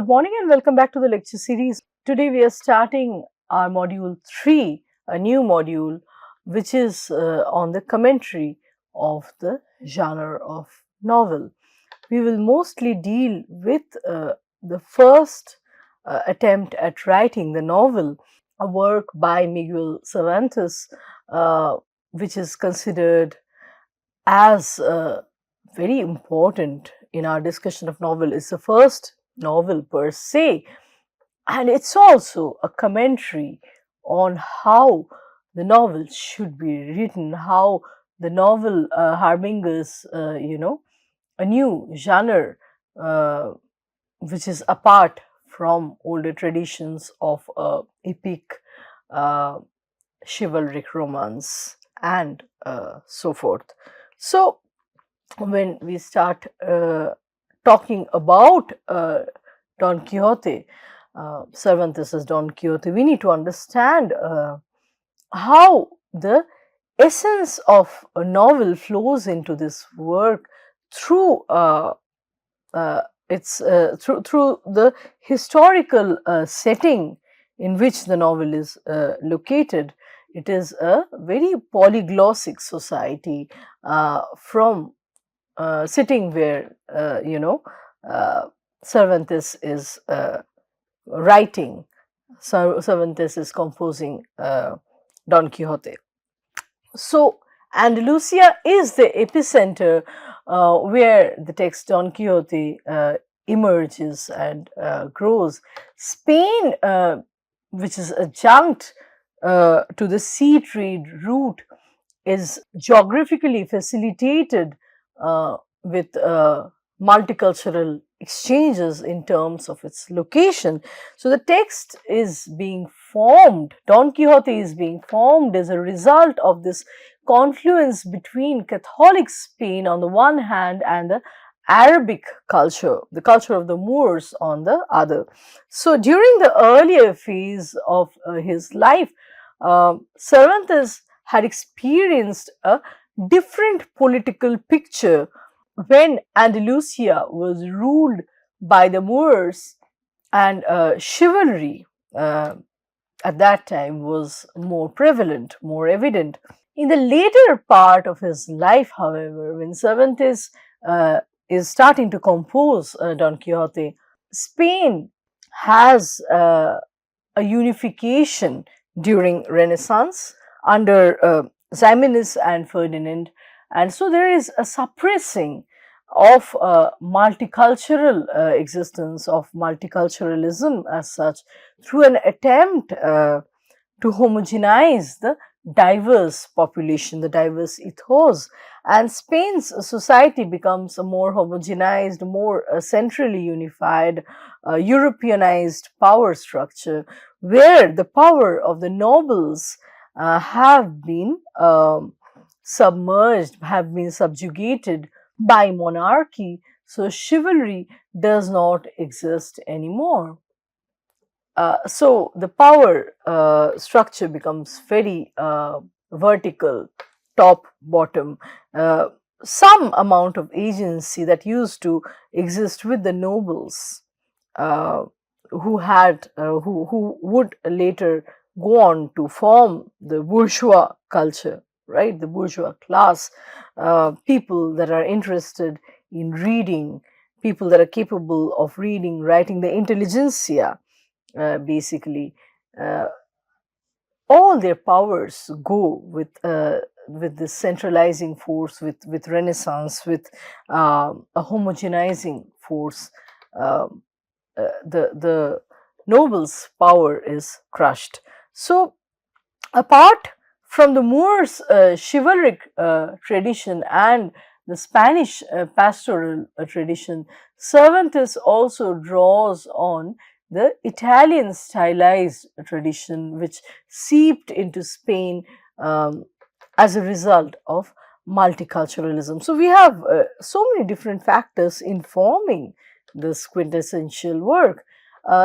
Good morning and welcome back to the lecture series. Today we are starting our module 3, a new module which is on the commentary of the genre of novel. We will mostly deal with the first attempt at writing the novel, a work by Miguel Cervantes, which is considered as very important in our discussion of novel. It's the first novel per se, and it's also a commentary on how the novel should be written, how the novel harbingers, a new genre which is apart from older traditions of epic, uh, chivalric romance, and so forth. So, when we start talking about Don Quixote, Cervantes' Don Quixote, we need to understand how the essence of a novel flows into this work through through the historical setting in which the novel is located. It is a very polyglossic society from sitting where Cervantes is writing. Cervantes is composing Don Quixote. So Andalusia is the epicenter where the text Don Quixote emerges and grows. Spain, which is adjunct to the sea trade route, is geographically facilitated with multicultural exchanges in terms of its location. So the text is being formed, Don Quixote is being formed as a result of this confluence between Catholic Spain on the one hand and the Arabic culture, the culture of the Moors on the other. So during the earlier phase of his life, Cervantes had experienced a different political picture when Andalusia was ruled by the Moors, and chivalry at that time was more prevalent, more evident. In the later part of his life, however, when Cervantes is starting to compose Don Quixote, Spain has a unification during Renaissance under Ximenes and Ferdinand, and so there is a suppressing of multicultural existence, of multiculturalism as such, through an attempt to homogenize the diverse population, the diverse ethos, and Spain's society becomes a more homogenized, more centrally unified, Europeanized power structure, where the power of the nobles have been submerged, have been subjugated by monarchy. So chivalry does not exist anymore. So the power structure becomes very vertical, top, bottom. Some amount of agency that used to exist with the nobles, who would later go on to form the bourgeois culture, right? The bourgeois class, people that are interested in reading, people that are capable of reading, writing, the intelligentsia. Basically, all their powers go with this centralizing force, with Renaissance, with a homogenizing force. The nobles' power is crushed. So, apart from the Moors' chivalric tradition and the Spanish pastoral tradition, Cervantes also draws on the Italian stylized tradition, which seeped into Spain as a result of multiculturalism. So, we have so many different factors informing this quintessential work.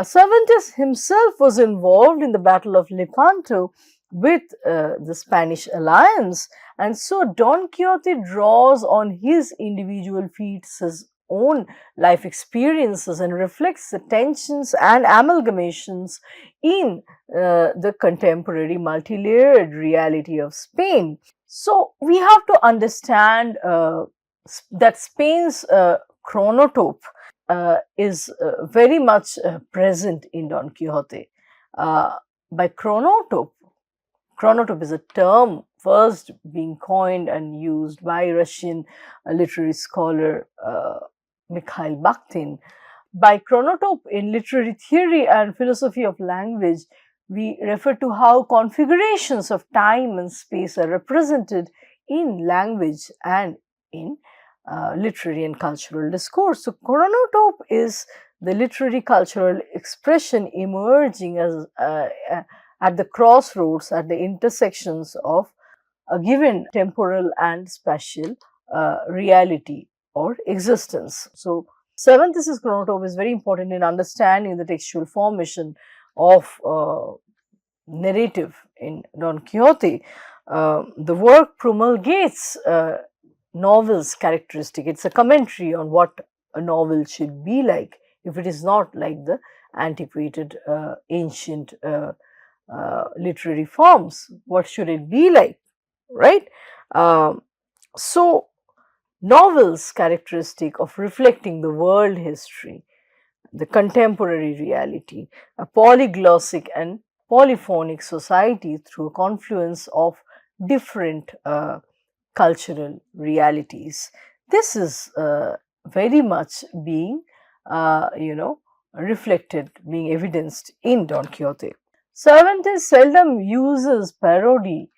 Cervantes himself was involved in the Battle of Lepanto with the Spanish alliance, and so Don Quixote draws on his individual feats, his own life experiences and reflects the tensions and amalgamations in the contemporary multi-layered reality of Spain. So, we have to understand that Spain's chronotope is very much present in Don Quixote. By chronotope is a term first being coined and used by Russian literary scholar Mikhail Bakhtin. By chronotope in literary theory and philosophy of language, we refer to how configurations of time and space are represented in language and in literary and cultural discourse. So, chronotope is the literary cultural expression emerging as at the crossroads, at the intersections of a given temporal and spatial reality or existence. So, seventh thesis chronotope is very important in understanding the textual formation of narrative in Don Quixote. The work promulgates novel's characteristic. It's a commentary on what a novel should be like if it is not like the antiquated ancient literary forms. What should it be like, right? So, novels characteristic of reflecting the world history, the contemporary reality, a polyglossic and polyphonic society through a confluence of different cultural realities. This is very much being reflected, being evidenced in Don Quixote. Cervantes seldom uses parody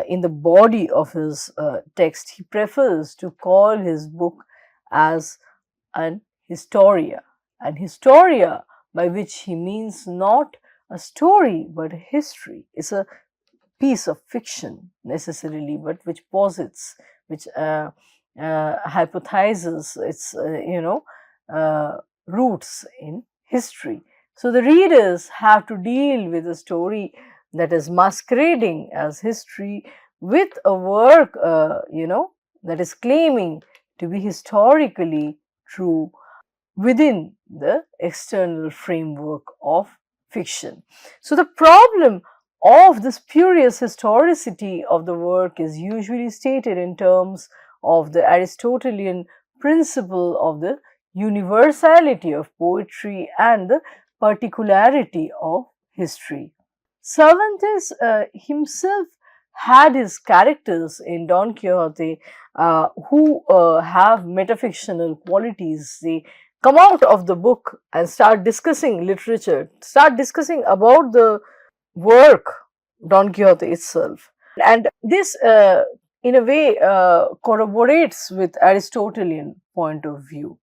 in the body of his text. He prefers to call his book as an historia, by which he means not a story but a history. It's a piece of fiction necessarily, but which posits, which hypothesizes its roots in history. So, the readers have to deal with a story that is masquerading as history with a work that is claiming to be historically true within the external framework of fiction. So, the problem of the spurious historicity of the work is usually stated in terms of the Aristotelian principle of the universality of poetry and the particularity of history. Cervantes himself had his characters in Don Quixote who have metafictional qualities. They come out of the book and start discussing literature, start discussing about the work Don Quixote itself, and this in a way corroborates with Aristotelian point of view.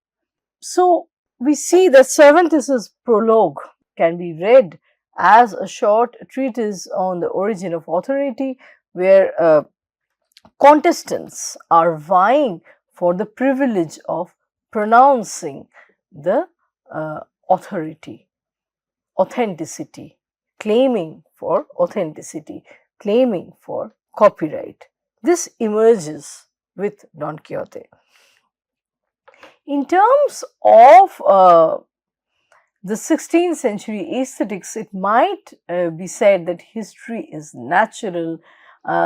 So, we see that Cervantes' prologue can be read as a short treatise on the origin of authority, where contestants are vying for the privilege of pronouncing the authenticity, claiming for authenticity, claiming for copyright. This emerges with Don Quixote. In terms of the 16th century aesthetics, it might be said that history is natural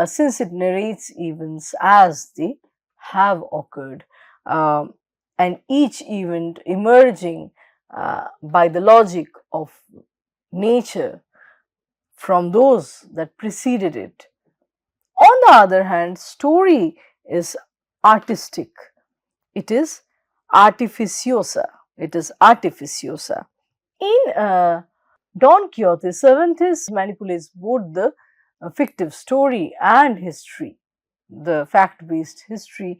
since it narrates events as they have occurred, and each event emerging by the logic of nature from those that preceded it. On the other hand, story is artistic. It is artificiosa. In Don Quixote, Cervantes manipulates both the fictive story and history, the fact-based history,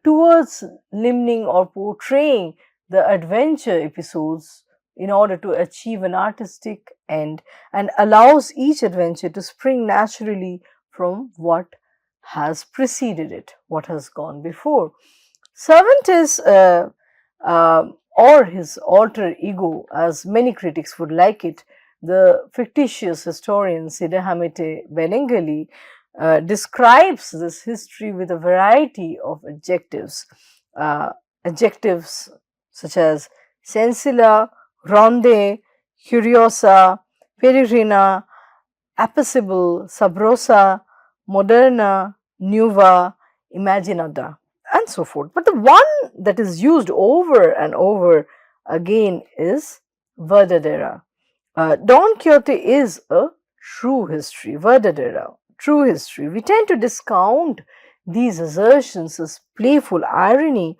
towards limning or portraying the adventure episodes in order to achieve an artistic end, and allows each adventure to spring naturally from what has preceded it, what has gone before. Cervantes or his alter ego, as many critics would like it, the fictitious historian Siddhamete Benengali describes this history with a variety of adjectives. adjectives such as sensilla, ronde, curiosa, peregrina, apacible, sabrosa, moderna, nuova, imaginata, and so forth. But the one that is used over and over again is verdadera. Don Quixote is a true history, verdadera, true history. We tend to discount these assertions as playful irony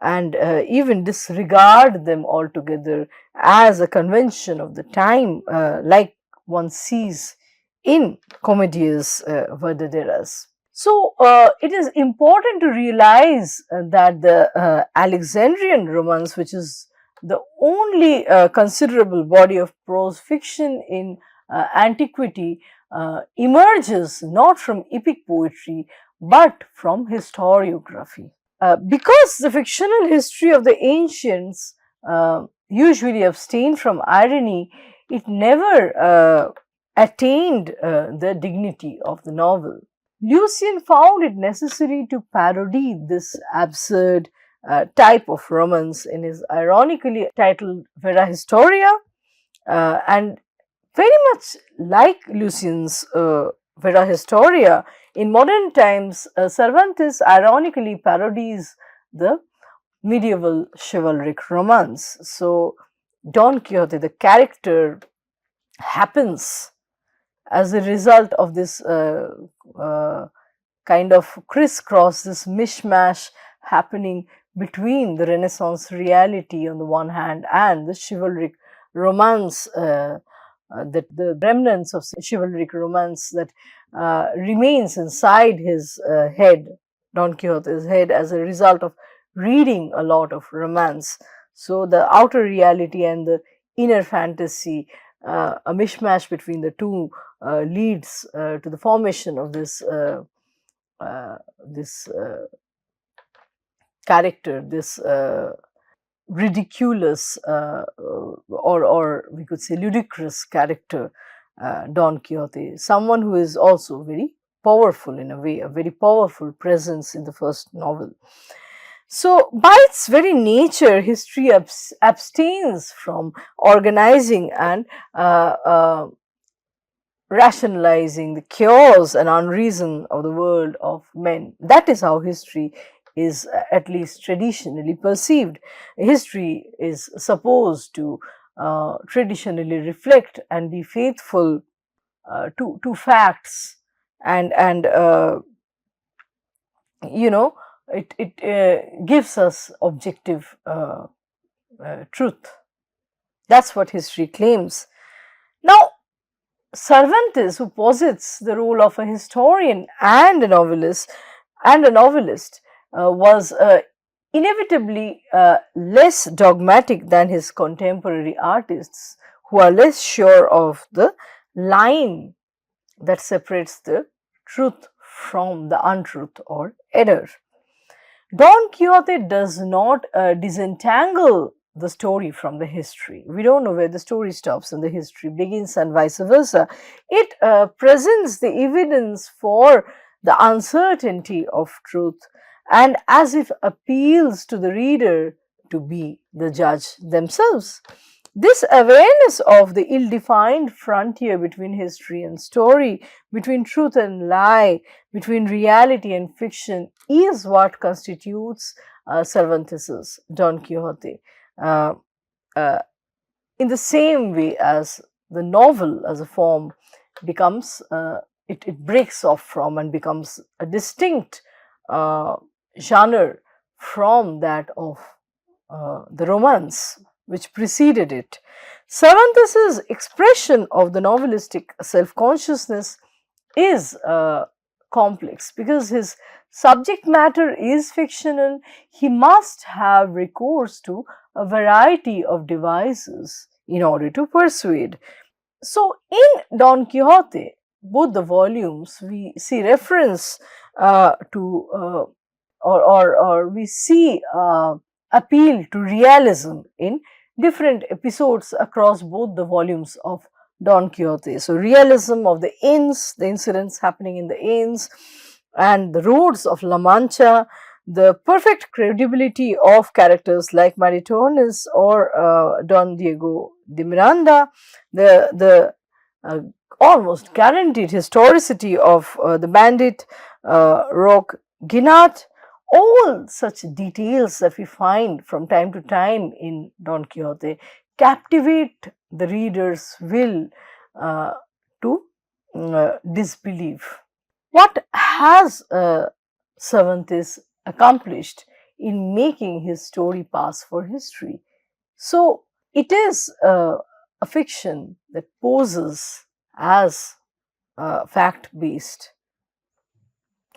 and even disregard them altogether as a convention of the time, like one sees in comedias verdaderas. So, it is important to realize that the Alexandrian romance, which is the only considerable body of prose fiction in antiquity, emerges not from epic poetry but from historiography. Because the fictional history of the ancients usually abstained from irony, it never attained the dignity of the novel. Lucian found it necessary to parody this absurd type of romance in his ironically titled Vera Historia, and very much like Lucian's Vera Historia, in modern times, Cervantes ironically parodies the medieval chivalric romance. So, Don Quixote, the character, happens as a result of this kind of crisscross, this mishmash happening between the Renaissance reality on the one hand and the chivalric romance, that the remnants of chivalric romance that remains inside his head, Don Quixote's head, as a result of reading a lot of romance. So, the outer reality and the inner fantasy, a mishmash between the two, leads to the formation of this character, this ridiculous or we could say ludicrous character, Don Quixote, someone who is also very powerful in a way, a very powerful presence in the first novel. So, by its very nature, history abstains from organizing and rationalizing the chaos and unreason of the world of men. That is how history is at least traditionally perceived. History is supposed to traditionally reflect and be faithful to facts, and you know, it gives us objective truth. That's what history claims. Now, Cervantes, who posits the role of a historian and a novelist, was inevitably less dogmatic than his contemporary artists, who are less sure of the line that separates the truth from the untruth or error. Don Quixote does not disentangle the story from the history. We don't know where the story stops and the history begins, and vice versa. It presents the evidence for the uncertainty of truth, and as if appeals to the reader to be the judge themselves. This awareness of the ill-defined frontier between history and story, between truth and lie, between reality and fiction, is what constitutes Cervantes's Don Quixote. In the same way as the novel as a form becomes, it breaks off from and becomes a distinct genre from that of the romance which preceded it. Cervantes's expression of the novelistic self-consciousness is complex because his subject matter is fictional. He must have recourse to a variety of devices in order to persuade. So, in Don Quixote, both the volumes, we see reference to or we see appeal to realism in different episodes across both the volumes of Don Quixote. So, realism of the inns, the incidents happening in the inns, and the roads of La Mancha, the perfect credibility of characters like Maritornes or Don Diego de Miranda, the almost guaranteed historicity of the bandit Roque Guinart, all such details that we find from time to time in Don Quixote captivate the reader's will to disbelieve. What has Cervantes accomplished in making his story pass for history? So, it is a fiction that poses as fact based,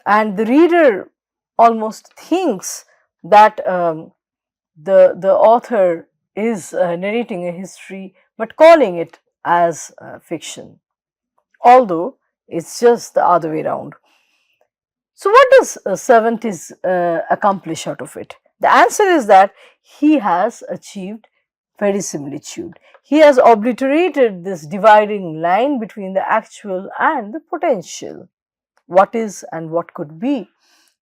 and the reader almost thinks that the author is narrating a history but calling it as fiction, although it's just the other way around. So, what does Cervantes accomplish out of it? The answer is that he has achieved verisimilitude. He has obliterated this dividing line between the actual and the potential. What is and what could be,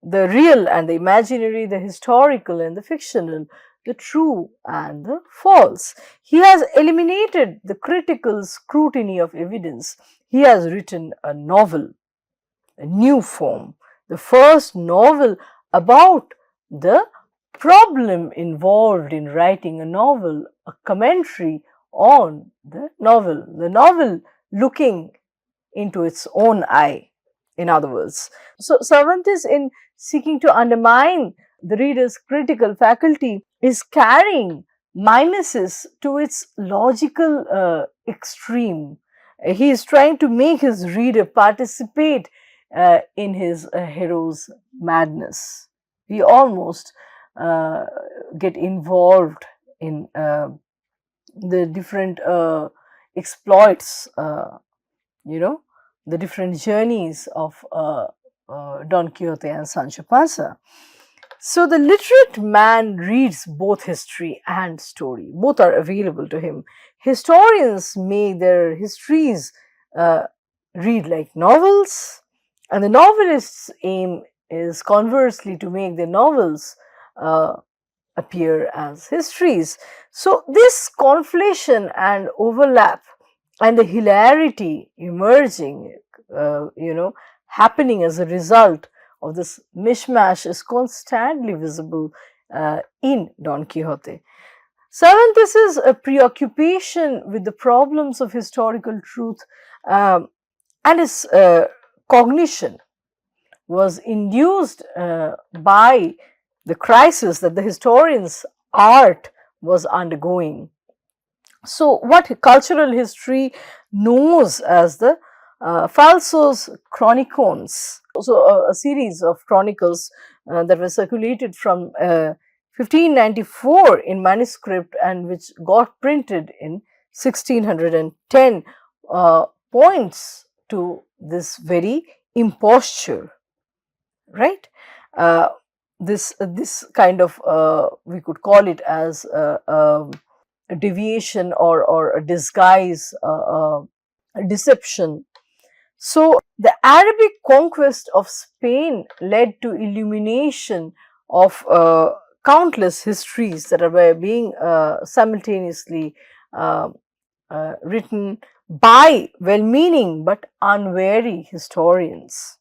the real and the imaginary, the historical and the fictional, the true and the false. He has eliminated the critical scrutiny of evidence. He has written a novel, a new form, the first novel about the problem involved in writing a novel, a commentary on the novel looking into its own eye, in other words. So, Cervantes, in seeking to undermine the reader's critical faculty, is carrying mimesis to its logical extreme. He is trying to make his reader participate in his hero's madness. We almost get involved in the different exploits, the different journeys of Don Quixote and Sancho Panza. So, the literate man reads both history and story, both are available to him. Historians make their histories read like novels, and the novelist's aim is conversely to make their novels appear as histories. So, this conflation and overlap and the hilarity emerging, happening as a result of this mishmash is constantly visible in Don Quixote. Cervantes' preoccupation with the problems of historical truth and his cognition was induced by the crisis that the historian's art was undergoing. So, what cultural history knows as the falsos chronicons, so a series of chronicles that were circulated from 1594 in manuscript and which got printed in 1610, points to this very imposture, right? This kind of we could call it as a deviation or a disguise, a deception. So, the Arabic conquest of Spain led to illumination of countless histories that are being simultaneously written by well-meaning but unwary historians.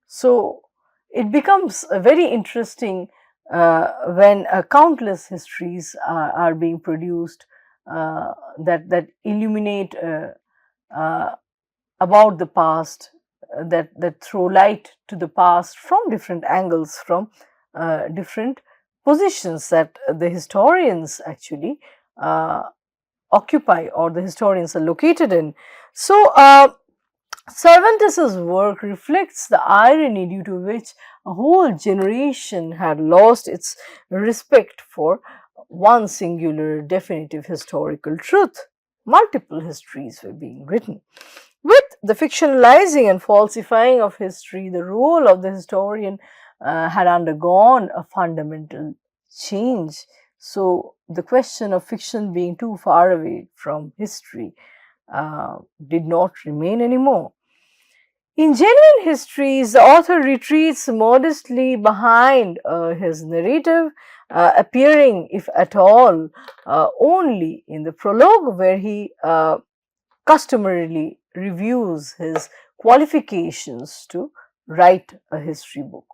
So, it becomes very interesting when countless histories are being produced that illuminate about the past, that throw light to the past from different angles, from different positions that the historians actually occupy or the historians are located in. So, Cervantes' work reflects the irony due to which a whole generation had lost its respect for one singular definitive historical truth. Multiple histories were being written. With the fictionalizing and falsifying of history, the role of the historian had undergone a fundamental change. So, the question of fiction being too far away from history did not remain anymore. In genuine histories, the author retreats modestly behind his narrative, appearing, if at all, only in the prologue, where he customarily reviews his qualifications to write a history book.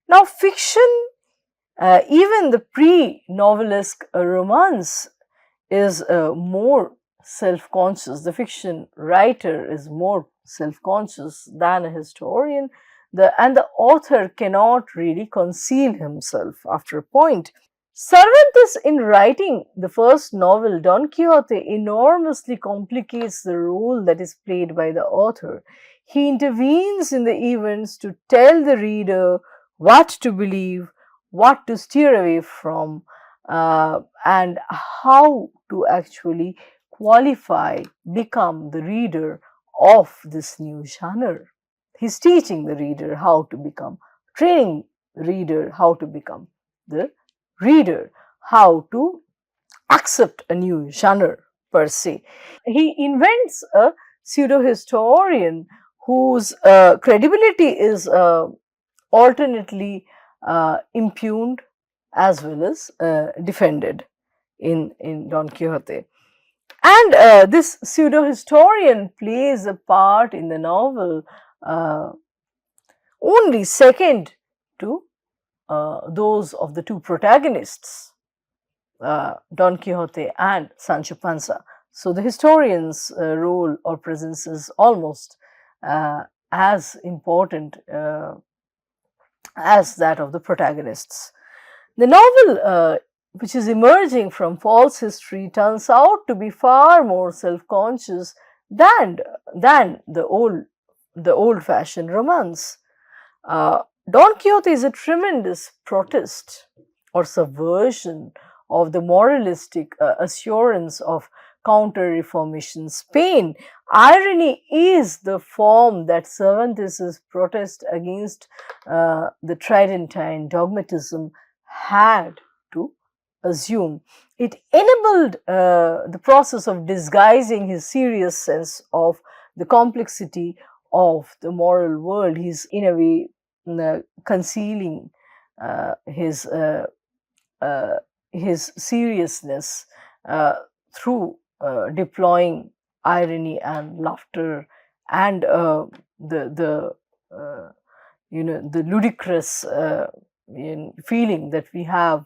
Now, fiction, even the pre-novelesque romance, is more self-conscious. The fiction writer is more self-conscious than a historian, and the author cannot really conceal himself after a point. Cervantes, in writing the first novel, Don Quixote, enormously complicates the role that is played by the author. He intervenes in the events to tell the reader what to believe, what to steer away from, and how to actually qualify, become the reader of this new genre. He's teaching the reader how to become, training the reader how to become the reader, how to accept a new genre per se. He invents a pseudo historian whose credibility is alternately impugned as well as defended in Don Quixote. And this pseudo historian plays a part in the novel only second to those of the two protagonists, Don Quixote and Sancho Panza. So the historian's role or presence is almost as important as that of the protagonists. The novel, which is emerging from false history, turns out to be far more self-conscious than the old-fashioned romance. Don Quixote is a tremendous protest or subversion of the moralistic assurance of counter-reformation Spain. Irony is the form that Cervantes' protest against the Tridentine dogmatism had to assume. It enabled the process of disguising his serious sense of the complexity of the moral world. He's in a way concealing his seriousness through deploying irony and laughter and the ludicrous feeling that we have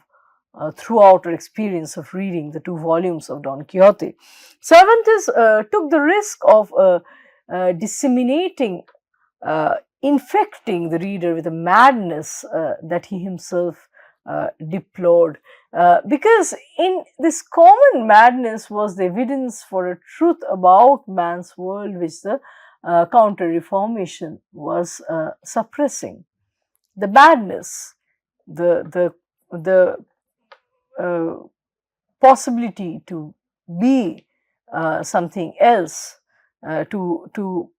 throughout our experience of reading the two volumes of Don Quixote. Cervantes took the risk of disseminating, infecting the reader with a madness that he himself deplored, because in this common madness was the evidence for a truth about man's world which the counter-reformation was suppressing. The madness, the possibility to be something else, to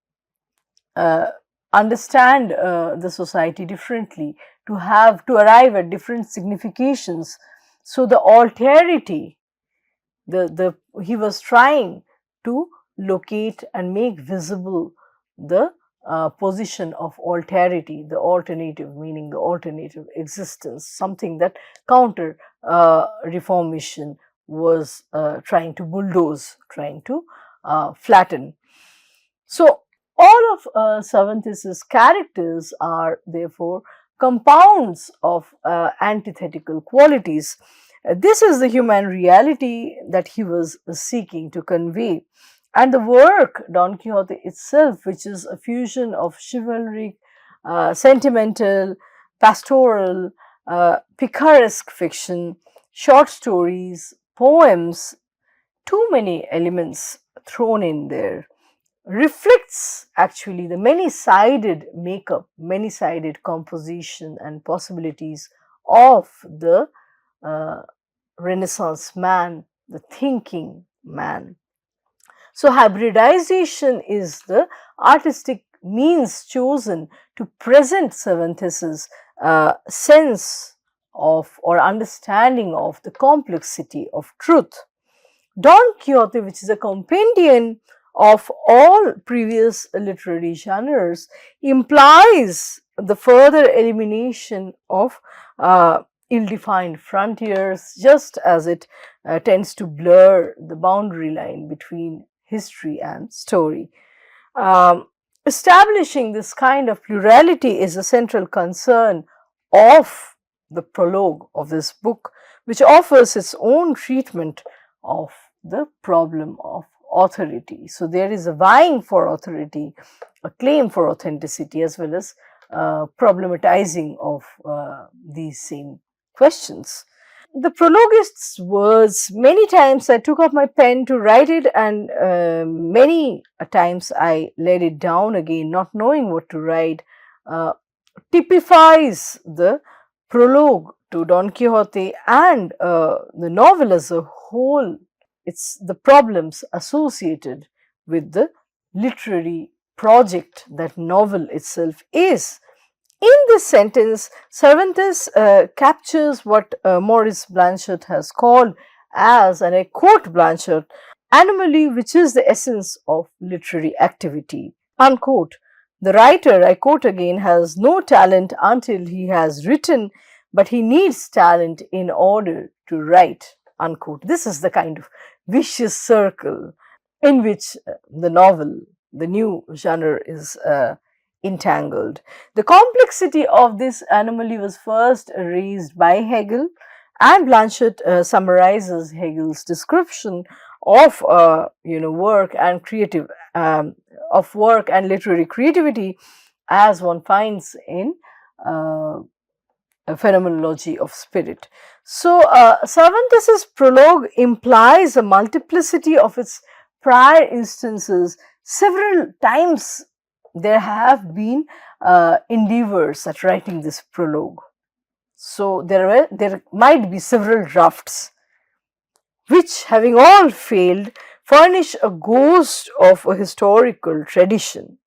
understand the society differently, to arrive at different significations. So the alterity, he was trying to locate and make visible the position of alterity, the alternative, meaning the alternative existence, something that counter reformation was trying to bulldoze, trying to flatten. So all of Cervantes' characters are therefore compounds of antithetical qualities. This is the human reality that he was seeking to convey. And the work, Don Quixote itself, which is a fusion of chivalric, sentimental, pastoral, picaresque fiction, short stories, poems, too many elements thrown in there, reflects actually the many-sided makeup, many-sided composition and possibilities of the Renaissance man, the thinking man. So hybridization is the artistic means chosen to present Cervantes' sense of or understanding of the complexity of truth. Don Quixote, which is a compendium of all previous literary genres implies the further elimination of ill-defined frontiers, just as it tends to blur the boundary line between history and story. Um, Establishing this kind of plurality is a central concern of the prologue of this book, which offers its own treatment of the problem of authority. So, there is a vying for authority, a claim for authenticity, as well as problematizing of these same questions. The prologuist's words, many times I took up my pen to write it, and many times I laid it down again, not knowing what to write, uh, typifies the prologue to Don Quixote and the novel as a whole. It's the problems associated with the literary project that novel itself is. In this sentence, Cervantes captures what Maurice Blanchard has called as, and I quote Blanchard, anomaly which is the essence of literary activity, unquote. The writer, I quote again, has no talent until he has written, but he needs talent in order to write, unquote. This is the kind of vicious circle in which the novel, the new genre, is entangled. The complexity of this anomaly was first raised by Hegel, and Blanchard summarizes Hegel's description of work and creative of work and literary creativity as one finds in a phenomenology of spirit. So, Cervantes' prologue implies a multiplicity of its prior instances. Several times there have been endeavors at writing this prologue. So, there might be several drafts which, having all failed, furnish a ghost of a historical tradition.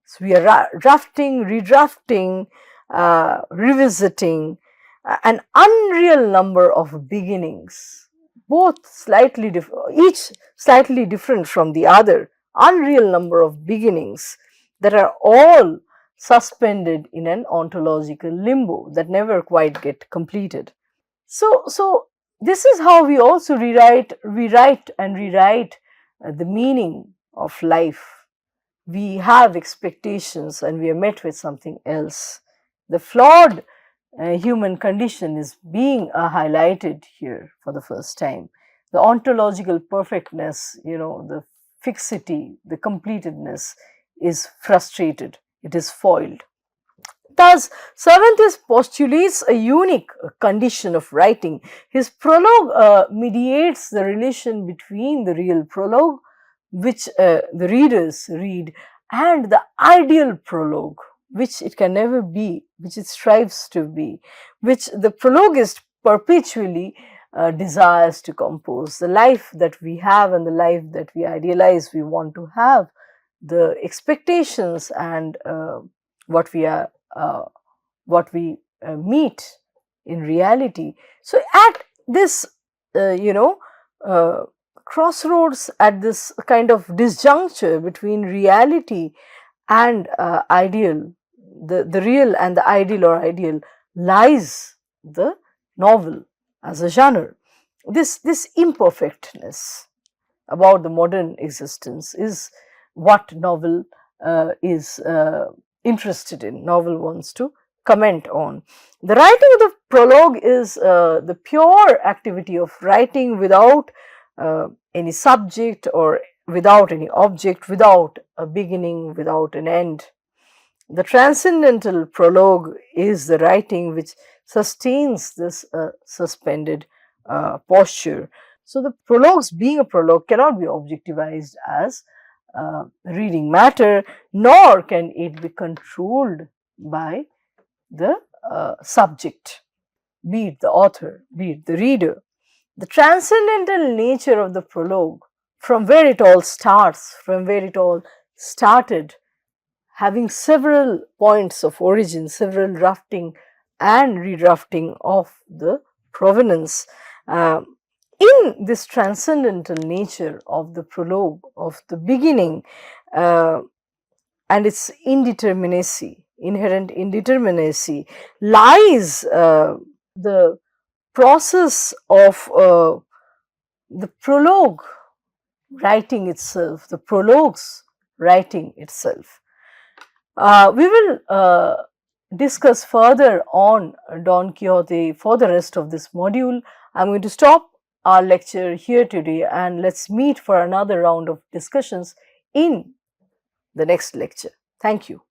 So, we are drafting, redrafting, revisiting an unreal number of beginnings, both slightly each slightly different from the other, unreal number of beginnings that are all suspended in an ontological limbo that never quite get completed. So this is how we also rewrite and rewrite the meaning of life. We have expectations and we are met with something else. The flawed human condition is being highlighted here for the first time. The ontological perfectness, the fixity, the completedness is frustrated, it is foiled. Thus, Cervantes postulates a unique condition of writing. His prologue mediates the relation between the real prologue, which the readers read, and the ideal prologue, which it can never be, which it strives to be, which the prologuist perpetually desires to compose. The life that we have and the life that we idealize, we want to have, the expectations and what we are meet in reality. So, at this, crossroads, at this kind of disjuncture between reality and ideal, the real and the ideal or ideal, lies the novel as a genre. This imperfectness about the modern existence is what novel is interested in, novel wants to comment on. The writing of the prologue is the pure activity of writing without any subject or without any object, without a beginning, without an end. The transcendental prologue is the writing which sustains this suspended posture. So, the prologues, being a prologue, cannot be objectivized as reading matter, nor can it be controlled by the subject, be it the author, be it the reader. The transcendental nature of the prologue, from where it all starts, from where it all started, having several points of origin, several drafting and redrafting of the provenance, in this transcendental nature of the prologue, of the beginning, and its indeterminacy, inherent indeterminacy, lies the process of the prologue writing itself, the prologues writing itself. We will discuss further on Don Quixote for the rest of this module. I am going to stop our lecture here today, and let's meet for another round of discussions in the next lecture. Thank you.